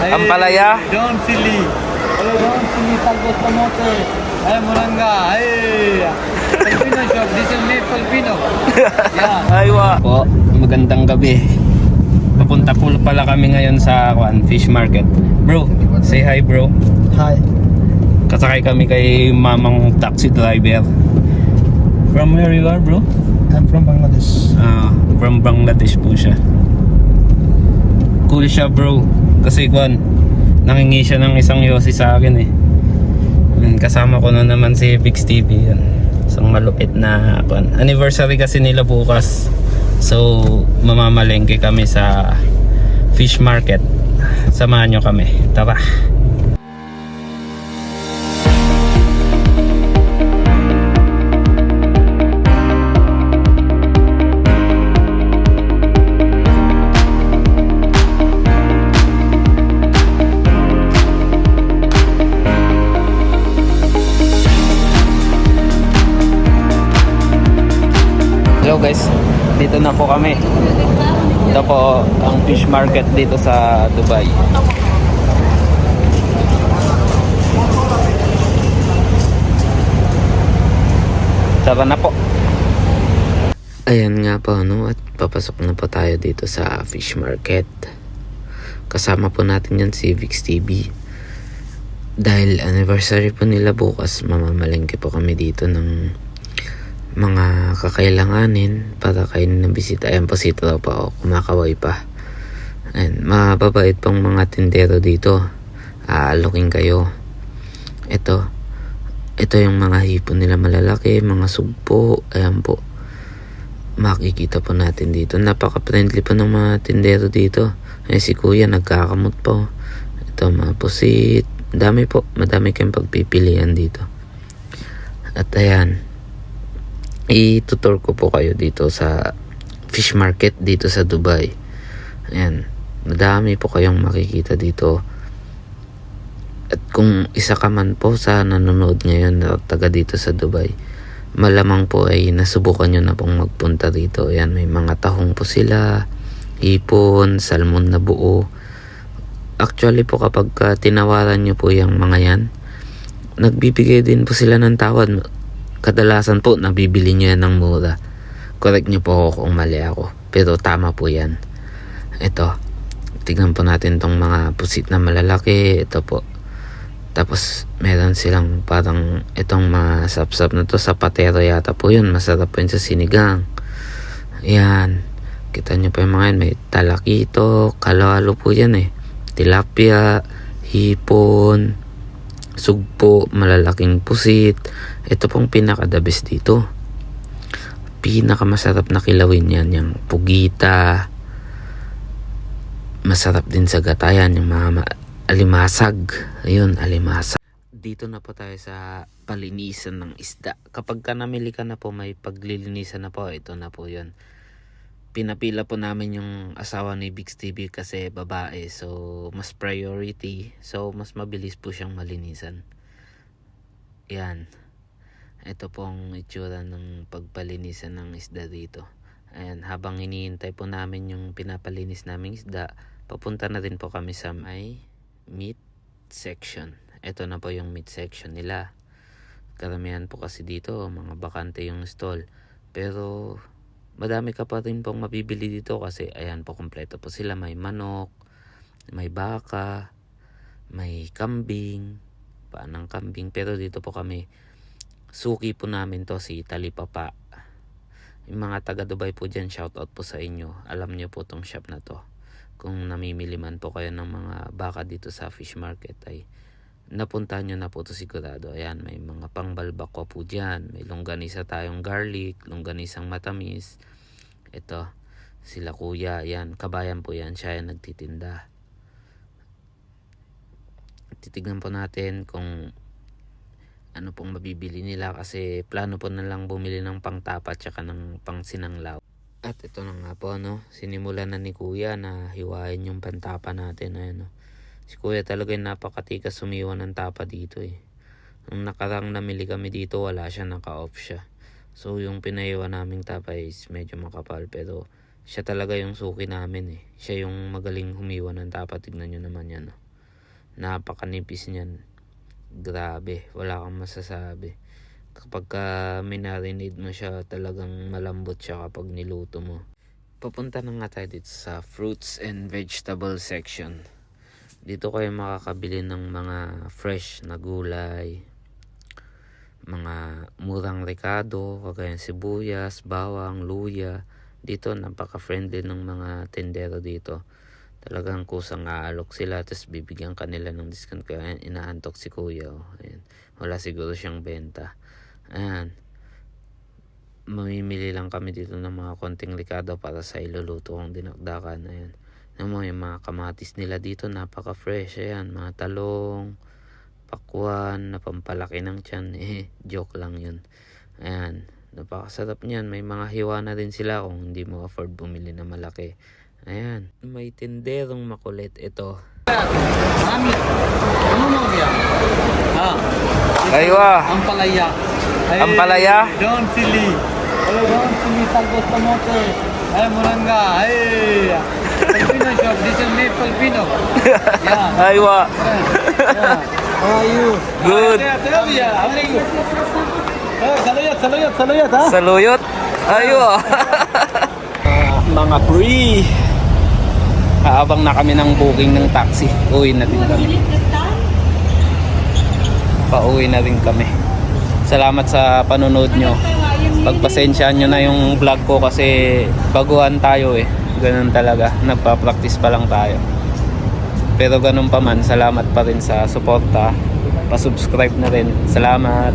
Ampalaya. Don Sili. Hello, Don Sili, talbos kamote. Ay, Moranga. Ay, Filipino shop. This is made Filipino. Yeah. Aywa. Po, magandang gabi. Papunta po pala kami ngayon sa fish market. Bro, say hi bro. Hi. Kasakay kami kay mamang taxi driver. From where you are bro? I'm from Bangladesh. From Bangladesh po siya. Cool siya bro. Kasi nangingi siya ng isang yosi sa akin eh. Kasama ko na naman si Bix TV yan. Isang malupit na anniversary kasi nila bukas. So mamamalengke kami sa fish market. Samahan nyo kami. Tara. Hello guys, dito na po kami. Ito po ang fish market dito sa Dubai. Tara na po. Ayan nga po at papasok na po tayo dito sa fish market. Kasama po natin yan si Vix TV. Dahil anniversary po nila bukas, mamamalengke po kami dito ng mga kakailanganin para kainin ng bisita. Ayan po si Tropa kumakaway pa. Ayan, mababait pang mga tindero dito. Alokin kayo. Ito yung mga hipon nila malalaki, mga sugpo. Ayan po, makikita po natin dito. Napaka-friendly po ng mga tindero dito. Ayan si kuya nagkakamot po. Ito mga pusit. Madami kayong pagpipilian dito. At ayan, i-tutor ko po kayo dito sa fish market dito sa Dubai. Ayan, madami po kayong makikita dito. At kung isa ka man po sa nanonood ngayon na taga dito sa Dubai, malamang po ay nasubukan nyo na pong magpunta dito. Ayan, may mga tahong po sila, hipon, salmon na buo. Actually po kapag tinawaran nyo po yung mga yan, nagbibigay din po sila ng tawad. Kadalasan po nabibili nyo yan ng mura. Correct nyo po ako kung mali ako, pero tama po yan. Ito, tignan po natin tong mga pusit na malalaki. Ito po. Tapos meron silang parang itong mga sapsap na to, sapatero yata po yun. Masarap po yun sa sinigang. Ayan, kita nyo po yung mga yan. May talakito, kalalo po yan eh. Tilapia, hipon, sugpo, malalaking pusit. Ito pong pinaka-the best dito. Pinaka-masarap na kilawin yan, yung pugita. Masarap din sa gatayan, yung mga alimasag. Ayun, alimasag. Dito na po tayo sa palinisan ng isda. Kapag ka namili ka na po, may paglilinisan na po. Ito na po yun. Pinapila po namin yung asawa ni Bix TV kasi babae. So, mas priority. So, mas mabilis po siyang malinisan. Yan. Ito pong itsura ng pagpalinisan ng isda dito. Ayan, habang hinihintay po namin yung pinapalinis naming isda, papunta na din po kami sa may meat section. Ito na po yung meat section nila. Karamihan po kasi dito, mga bakante yung stall. Pero madami ka pa rin pong mabibili dito kasi ayan po, kompleto po sila. May manok, may baka, may kambing, paanang kambing. Pero dito po kami, suki po namin to si Talipapa. Yung mga taga Dubai po dyan, shoutout po sa inyo. Alam nyo po tong shop na to. Kung namimili man po kayo ng mga baka dito sa fish market, ay napuntahan nyo na po to sigurado. Ayan, may mga pangbalbakwa po dyan. May longganisa tayong garlic, longganisang matamis. Ito, sila kuya. Ayan, kabayan po yan. Siya yung nagtitinda. Titignan po natin kung ano pong mabibili nila kasi plano po na lang bumili ng pangtapa at saka ng pangsinanglaw. At ito na nga po, sinimulan na ni kuya na hiwain yung pantapa natin. Ayan, si kuya talaga yung napakatikas sumiwa ng tapa dito eh. Nung nakarang namili kami dito, wala siya, naka-off siya. So yung pinaiwa naming tapa is medyo makapal, pero siya talaga yung suki namin eh. Siya yung magaling humiwa ng tapa, tignan nyo naman yan. Napakanipis niyan. Grabe, wala kang masasabi. Kapag minarinate mo siya, talagang malambot siya kapag niluto mo. Papunta na nga tayo dito sa fruits and vegetable section. Dito kayo makakabili ng mga fresh na gulay, mga murang rekado, kagaya sibuyas, bawang, luya. Dito napaka-friendly ng mga tendero dito. Talagang kusang aalok sila, tapos bibigyan kanila ng discount. Kaya inaantok si kuya. Oh. Ayan. Wala siguro siyang benta. Ayan. Mamimili lang kami dito ng mga konting rekado para sa iluluto kong dinakdakan. Ayan. Yung mga kamatis nila dito napaka-fresh. Ayan, mga talong, pakwan, na pampalaki ng tiyan. Joke lang yun. Ayan, napakasarap niyan. May mga hiwa na din sila kung hindi mo afford bumili na malaki. Ayan, may tinderong makulit ito. Mami, ano mo yan? Aywa. Ampalaya. Ampalaya? Don sili. Don sili, talbos kamote. Moranga. Filipino shop. This is made Filipino. Yeah. Aywa. Yeah. How are you? Good. How are you? Saluyot, ha? Saluyot? Aywa. Mga pre, haabang na kami ng booking ng taxi. Uwi na din kami. Pauwi na rin kami. Salamat sa panonood nyo. Pagpasensyaan nyo na yung vlog ko kasi baguhan tayo eh. Ganun talaga, nagpa-practice pa lang tayo. Pero ganun pa man, salamat pa rin sa suporta. Pa-subscribe na rin. Salamat.